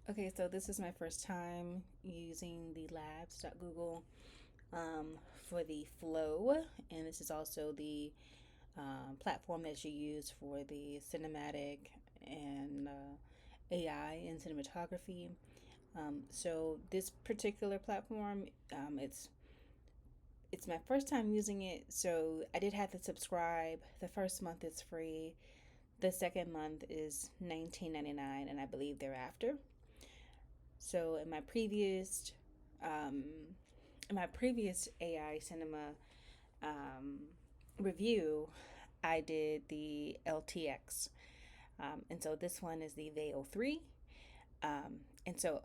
Okay, so this is my first time using the labs.google for the flow, and this is also the platform that you use for the cinematic and AI and cinematography. So this particular platform, it's my first time using it, so I did have to subscribe. The first month is free. The second month is $19.99, and I believe thereafter. So um, in my previous AI cinema um, review, I did the LTX, and so this one is the Veil 3. And so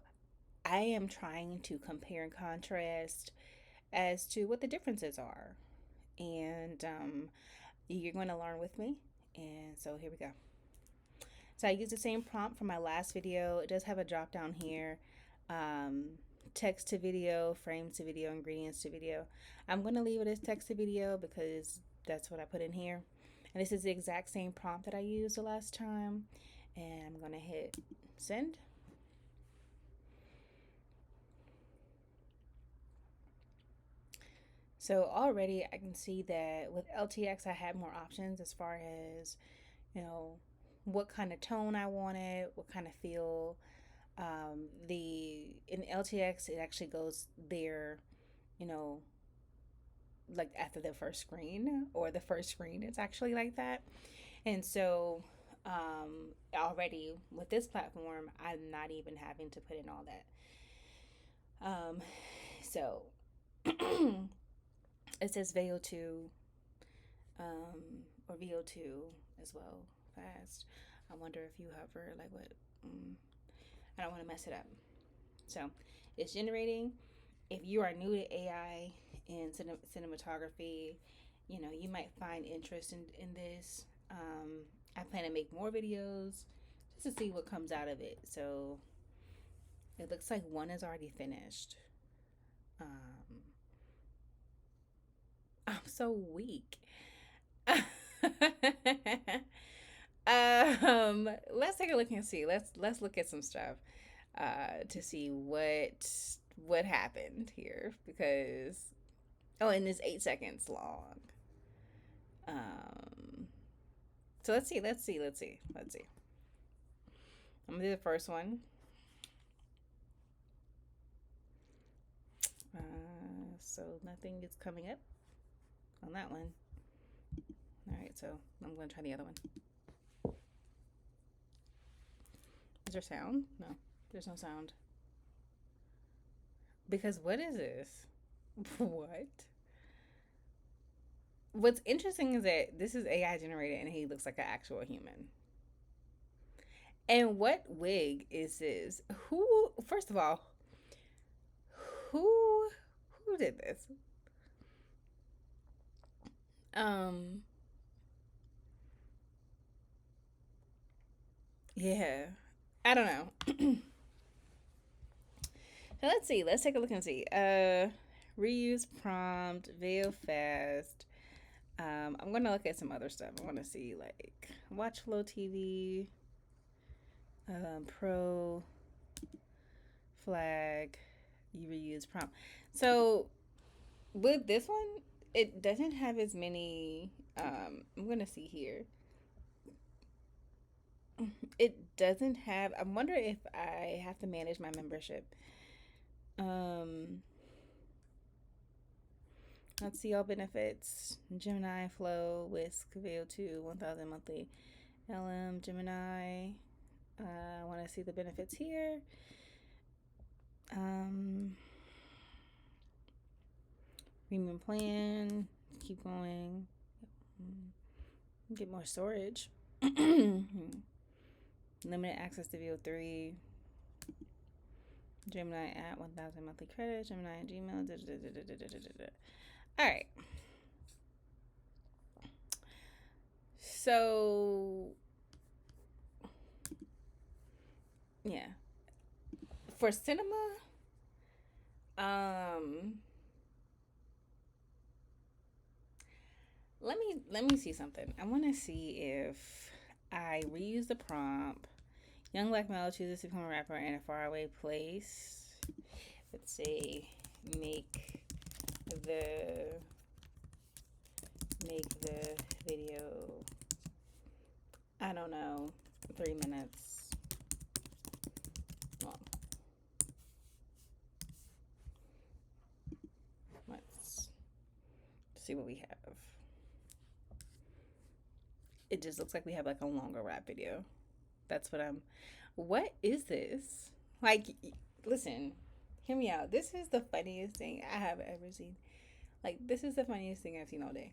I am trying to compare and contrast as to what the differences are, and you're going to learn with me. And so here we go. So I used the same prompt from my last video. It does have a drop down here. Um, Text to video, frames to video, ingredients to video. I'm going to leave it as text to video because that's what I put in here. And this is the exact same prompt that I used the last time. And I'm going to hit send. So already I can see that with LTX I had more options as far as, you know, what kind of tone I wanted, what kind of feel. The in LTX it actually goes there, you know, like after the first screen or the first screen. It's actually like that, and so already with this platform, I'm not even having to put in all that. So it says VO2 or VO2 as well. Fast. I wonder if you hover like what. Mm, I don't want to mess it up. So it's generating. If you are new to AI and cinematography, you know, you might find interest in this. I plan to make more videos just to see what comes out of it. So it looks like one is already finished. Um, I'm so weak. Let's take a look and see. Let's look at some stuff to see what happened here because and it's 8 seconds long. Um, so let's see. I'm gonna do the first one. So nothing is coming up on that one. All right, so I'm gonna try the other one. Is there sound? No, there's no sound. Because what is this? What? What's interesting is that this is AI generated and he looks like an actual human. And what wig is this? Who? First of all, who who did this? Um, yeah, I don't know. So let's see. Let's take a look and see. Reuse prompt, veil fast. I'm gonna look at some other stuff. I want to see like watch flow TV, pro flag, you reuse prompt. So with this one, it doesn't have as many. I'm gonna see here. It doesn't have. I wonder if I have to manage my membership. Um, let's see all benefits. Gemini, Flow, Whisk, VO2, 1000 monthly. LM, Gemini. I want to see the benefits here. Um, Premium plan. Keep going. Get more storage. Limited access to VO3. Gemini at 1000 monthly credit. Gemini at Gmail. All right. So, yeah. For cinema, um, let me see something. I want to see if I reuse the prompt. Young black male chooses to become a rapper in a faraway place. Let's say make the video, I don't know, 3 minutes long. Let's see what we have. It just looks like we have like a longer rap video. That's what I'm. What is this? Like, listen, hear me out. This is the funniest thing I have ever seen. Like, this is the funniest thing I've seen all day.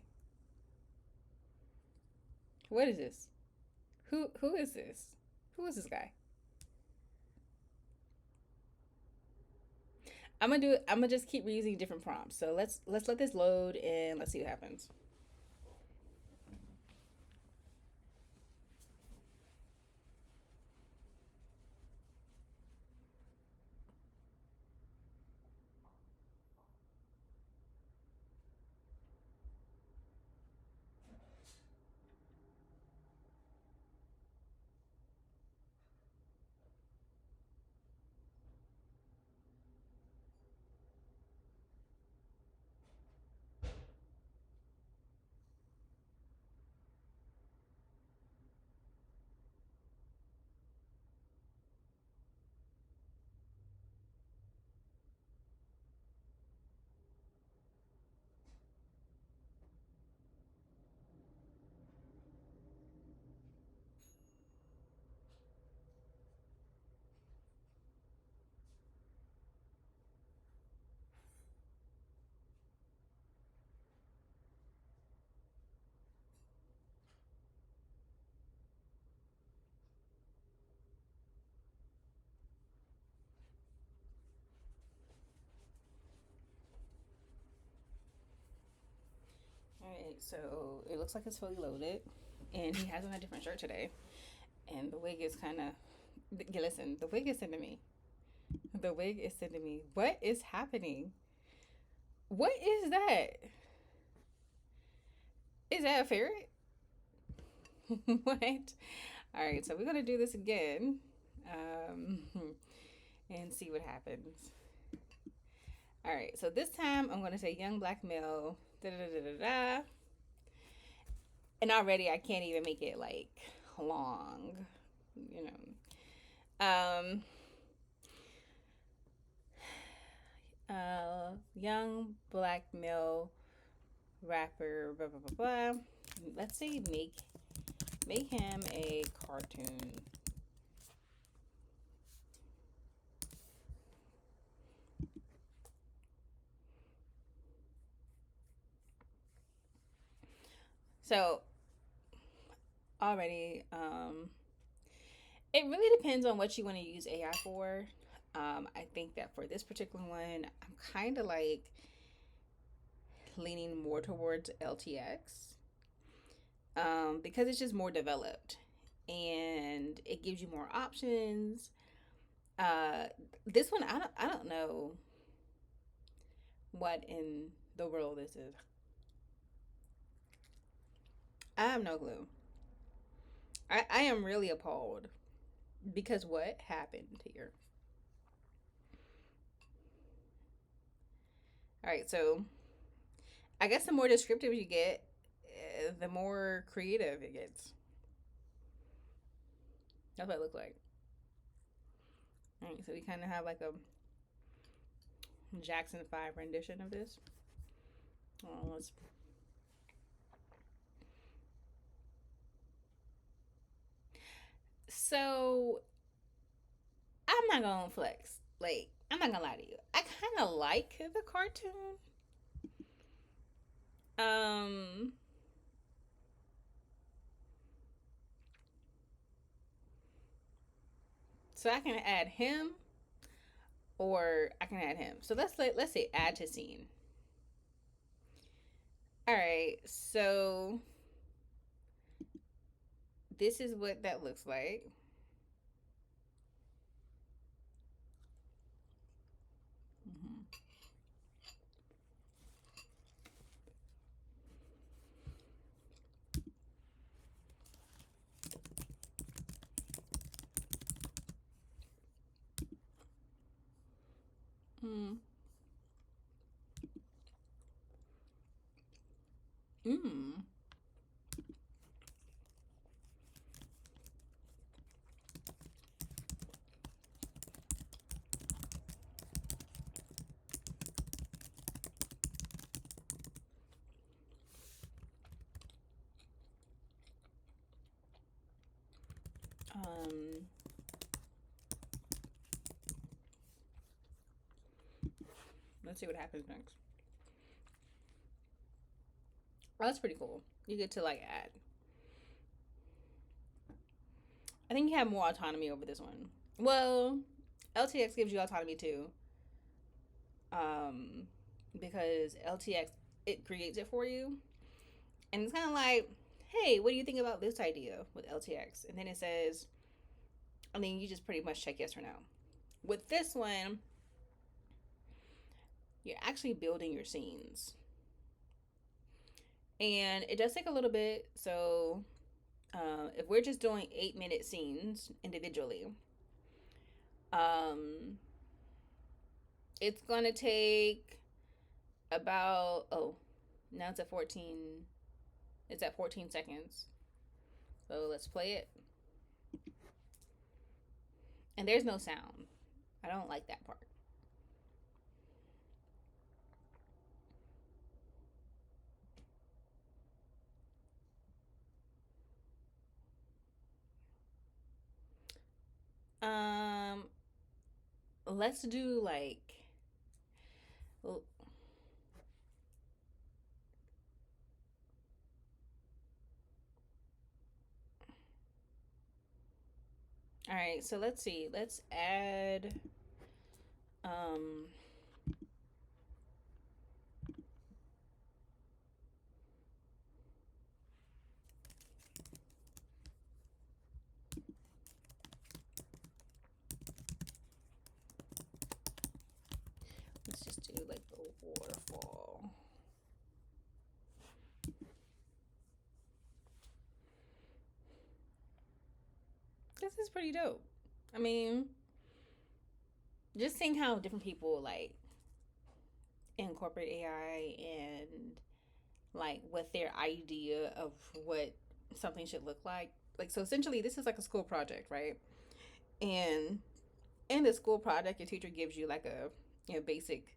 What is this? Who is this? Who is this guy? I'm gonna just keep reusing different prompts. So let's let this load and let's see what happens. All right, so it looks like it's fully loaded, and he has on a different shirt today, and the wig is kind of. Yeah, listen, the wig is sending me. The wig is sending me. What is happening? What is that? Is that a ferret? What? All right, so we're gonna do this again, um, and see what happens. All right, so this time I'm gonna say young black male. Da da da da da. And already I can't even make it like long, you know. Young black male rapper, blah blah blah blah. Let's say make him a cartoon. So already, it really depends on what you want to use AI for. I think that for this particular one, I'm kind of like leaning more towards LTX, because it's just more developed and it gives you more options. Uh, this one, I don't know what in the world this is. I have no clue. I am really appalled because what happened here? All right, so I guess the more descriptive you get, the more creative it gets. That's what it looks like. All right, so we kind of have like a Jackson 5 rendition of this. Let's. So I'm not gonna flex. Like, I'm not gonna lie to you. I kind of like the cartoon. Um, so I can add him, or I can add him. So let's say add to scene. All right, so this is what that looks like. Mm-hmm. Mm. Mm. Um, let's see what happens next. Oh, that's pretty cool. You get to like add. I think you have more autonomy over this one. Well, LTX gives you autonomy too, um, because LTX it creates it for you, and it's kind of like, hey, what do you think about this idea with LTX? And then it says, I mean, you just pretty much check yes or no. With this one, you're actually building your scenes, and it does take a little bit. So, if we're just doing 8-minute scenes individually, um, it's gonna take about now it's at 14. It's at 14 seconds. So let's play it. And there's no sound. I don't like that part. Um, let's do like. All right, so let's see. Let's add. Um, let's just do like the waterfall. This is pretty dope. I mean, just seeing how different people like incorporate AI and like what their idea of what something should look like. Like, so essentially, this is like a school project, right? And in the school project, your teacher gives you like a basic,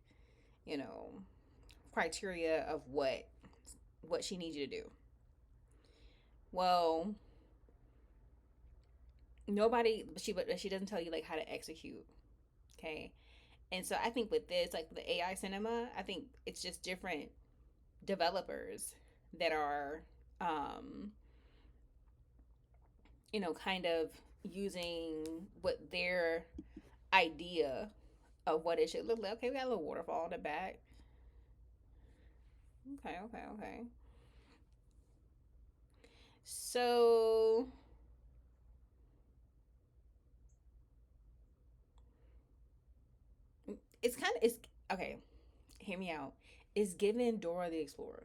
you know, criteria of what she needs you to do. Well, nobody she doesn't tell you like how to execute. Okay, and so I think with this, like the AI cinema, I think it's just different developers that are, um, kind of using what their idea of what it should look like. Okay, we got a little waterfall in the back. Okay, okay, okay. So it's okay. Hear me out. It's given Dora the Explorer.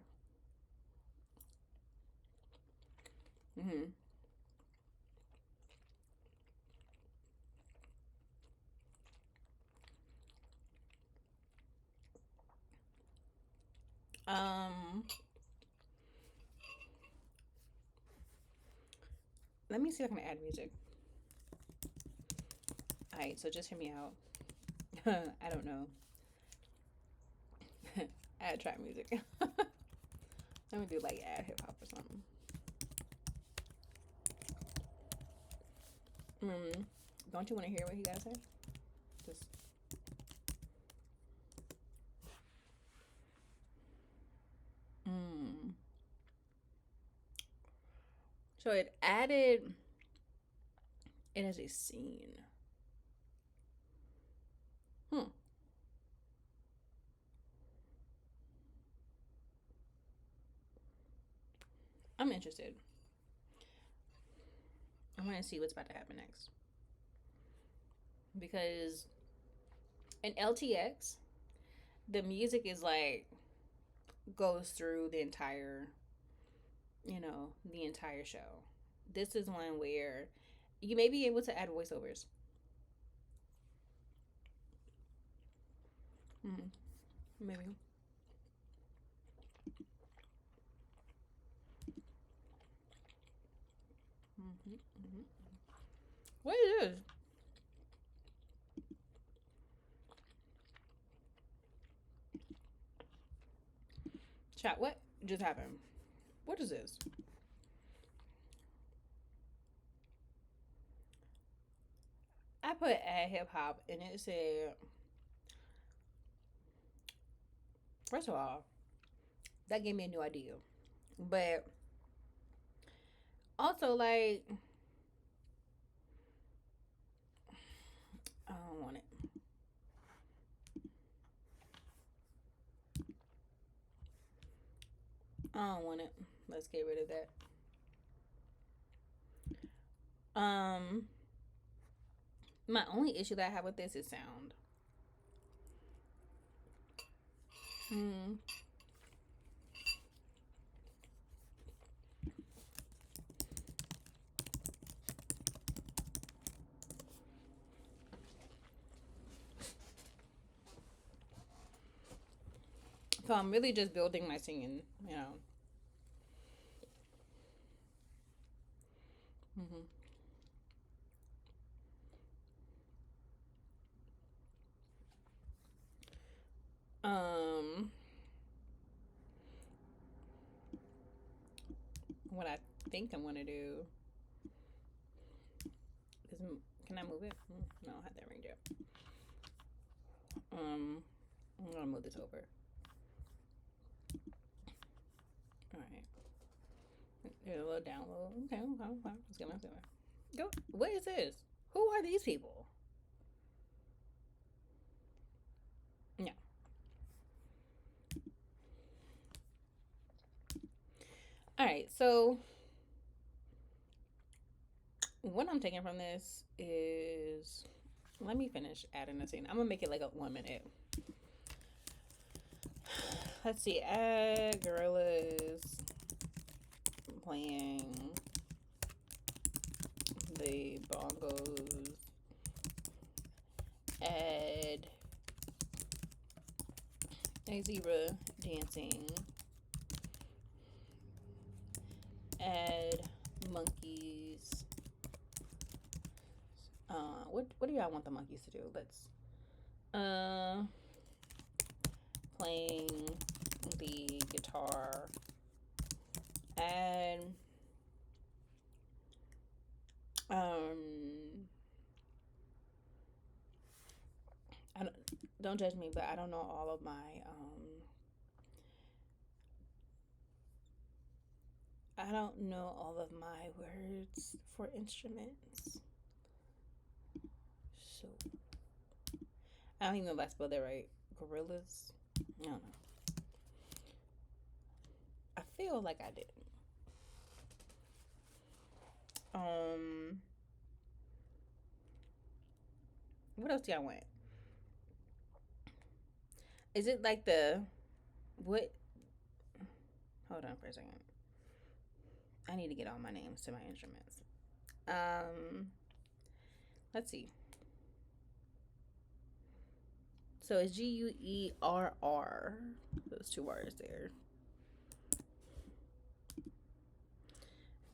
Hmm. Um, let me see if I can add music. All right, so just hear me out. I don't know. Add trap music. Let me do like add hip hop or something. Mm, don't you want to hear what he got to say? Just. Mm. So it added it as a scene. Hmm. I'm interested. I want to see what's about to happen next because in LTX, the music is like goes through the entire show. This is one where you may be able to add voiceovers. Maybe. Mm-hmm. What is this? Chat, what just happened? What is this? I put add hip hop and it said, first of all, that gave me a new idea. But also, like, I don't want it. I don't want it. Let's get rid of that. My only issue that I have with this is sound. Hmm. So I'm really just building my singing, you know. Hmm. Um, what I think I'm gonna do is, can I move it? No, I have that range up. I'm gonna move this over. All right. There's a little download. Okay, okay, okay. Let's get my go. What is this? Who are these people? Yeah. All right. So what I'm taking from this is, let me finish adding the scene. I'm gonna make it like a 1 minute. Let's see. Add gorillas playing the bongos. Add a zebra dancing. Add monkeys. What do y'all want the monkeys to do? Let's playing the guitar. And um I don't judge me, but I don't know all of my I don't know all of my words for instruments. So I don't even know if I spelled that right. Gorillas? I don't know. I feel like I did. Um what else do y'all want? Is it like the what, hold on for a second. I need to get all my names to my instruments. Um let's see. So it's Guerr. Those two words there.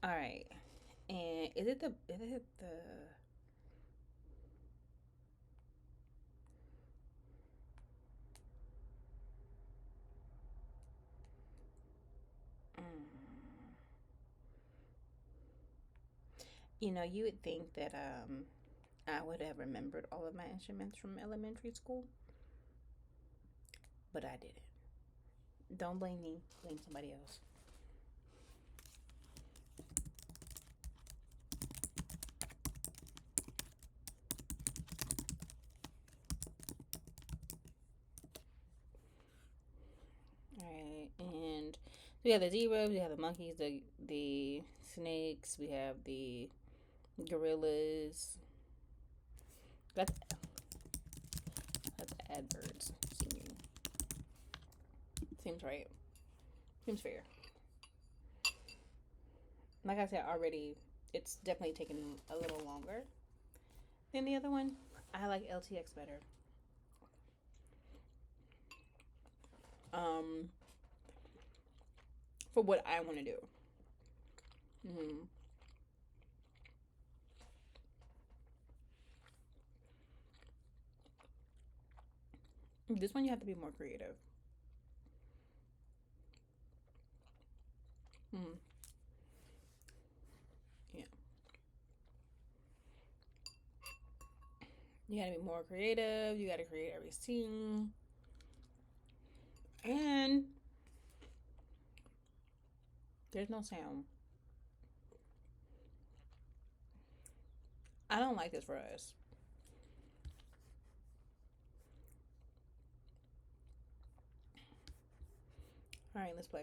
All right. And is it the you would think that I would have remembered all of my instruments from elementary school, but I didn't. Don't blame me. Blame somebody else. All right. And we have the zebras, we have the monkeys, the snakes, we have the gorillas. Let's let's add birds singing. Seems right. Seems fair. Like I said already, it's definitely taken a little longer than the other one. I like LTX better. um, for what I want to do. Mm-hmm. This one you have to be more creative. Mm-hmm. Yeah, you gotta be more creative. You gotta create every scene, and there's no sound. I don't like this for us. All right, let's play.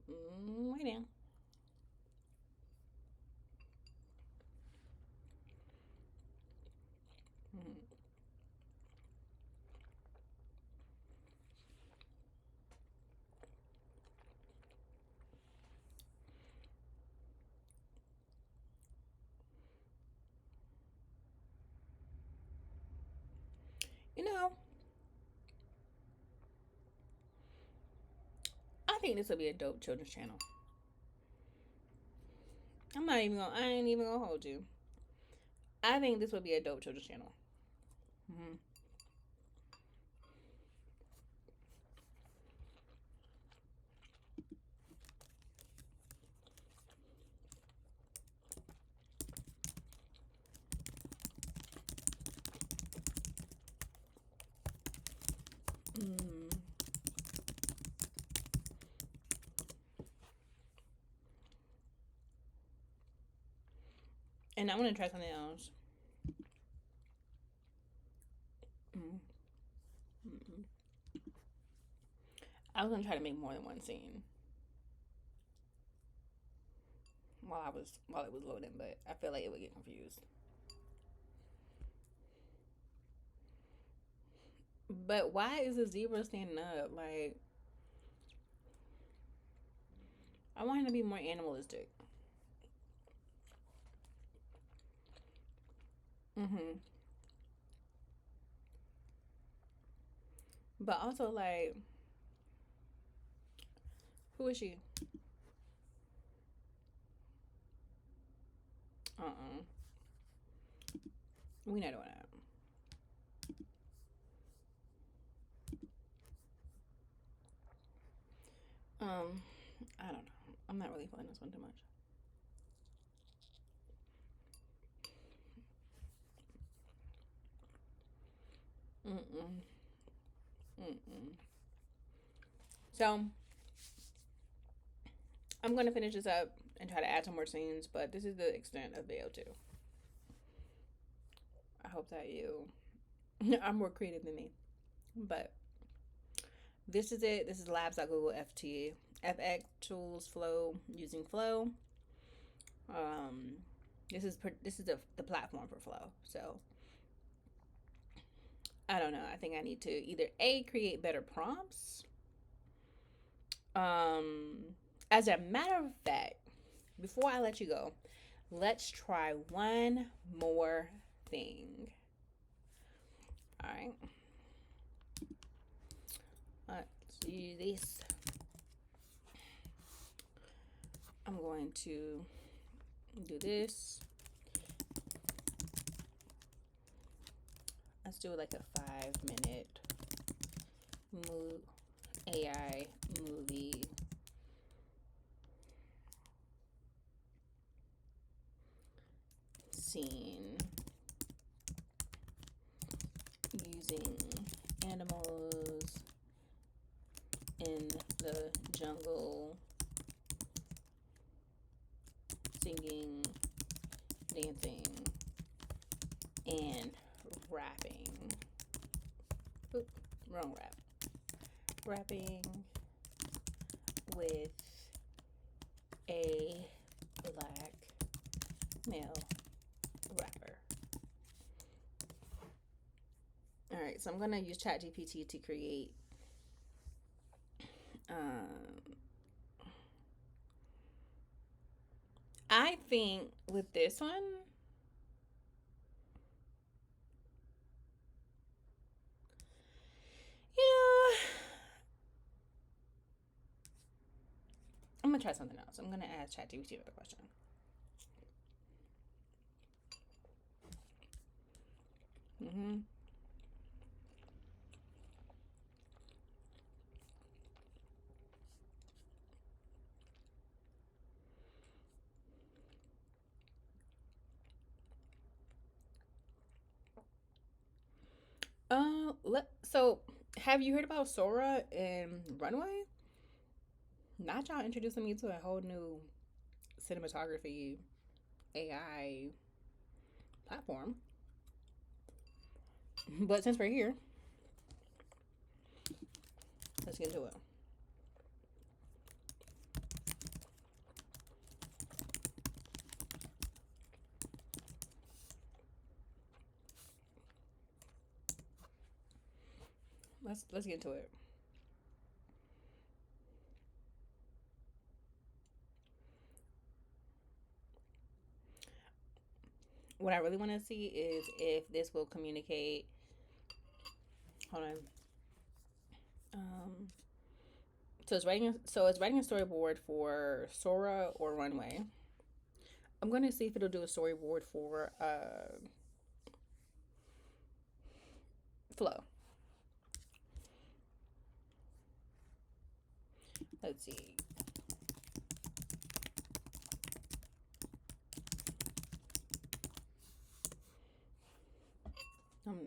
Wait now. Mm-hmm. You know, I think this would be a dope children's channel. I ain't even gonna hold you. I think this would be a dope children's channel. Mm-hmm. Mm. And I want to try something else. Mm. Mm-mm. I was gonna try to make more than one scene while it was loading, but I feel like it would get confused. But why is the zebra standing up? Like, I want him to be more animalistic. Mm-hmm. But also, like, who is she? Uh-uh. We not doing that. I don't know. I'm not really feeling this one too much. Mm-mm. Mm-mm. So I'm gonna finish this up and try to add some more scenes, but this is the extent of video 2. I hope that you are more creative than me. But this is it. This is labs.google FT. FX tools flow using flow. Um this is the platform for flow. So I don't know. I think I need to either A, create better prompts. Um as a matter of fact, before I let you go, let's try one more thing. All right. Let's do this. I'm going to do this. Let's do like a 5-minute AI movie scene using animals in the jungle singing, dancing, and rapping. Oop, wrong rap. Rapping with a black male rapper. All right, so I'm gonna use ChatGPT to create um, I think with this one, you know, I'm gonna try something else. I'm gonna ask ChatGPT another question. Mm-hmm. So have you heard about Sora and Runway? Not y'all introducing me to a whole new cinematography AI platform. But since we're here, let's get into it. Let's get into it. What I really want to see is if this will communicate. Hold on. Um, so it's writing a storyboard for Sora or Runway. I'm going to see if it'll do a storyboard for Flow. Let's see. Um,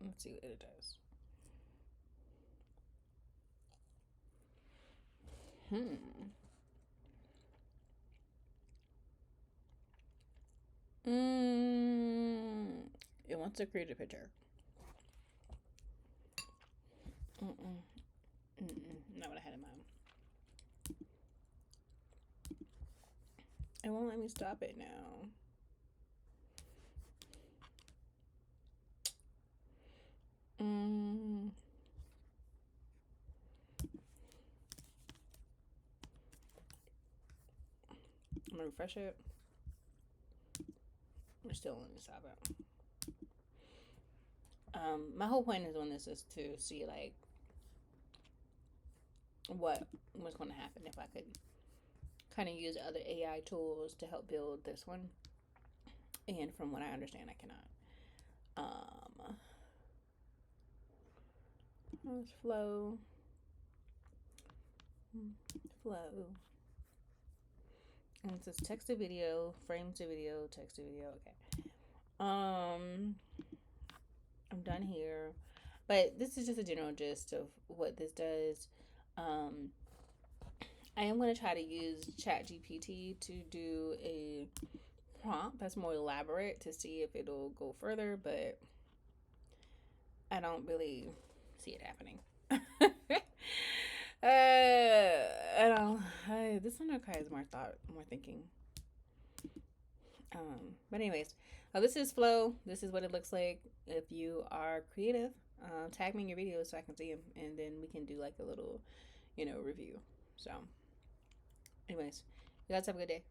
let's see what it does. Hmm. Mm, it wants to create a picture. Mm-mm. Mm-mm. Not what I had in mind. It won't let me stop it now. Mm, I'm gonna refresh it. We're still let me stop it. My whole point is on this is to see like what's going to happen if I could kind of use other AI tools to help build this one. And from what I understand, I cannot. Let's flow. And it says text to video, frame to video, text to video. Okay. I'm done here. But this is just a general gist of what this does. Um, I am going to try to use ChatGPT to do a prompt that's more elaborate to see if it'll go further, but I don't really see it happening. I don't. This one requires more thought, more thinking. But anyways, this is Flow. This is what it looks like. If you are creative, tag me in your videos so I can see them, and then we can do like a little, review. So, anyways, you guys have a good day.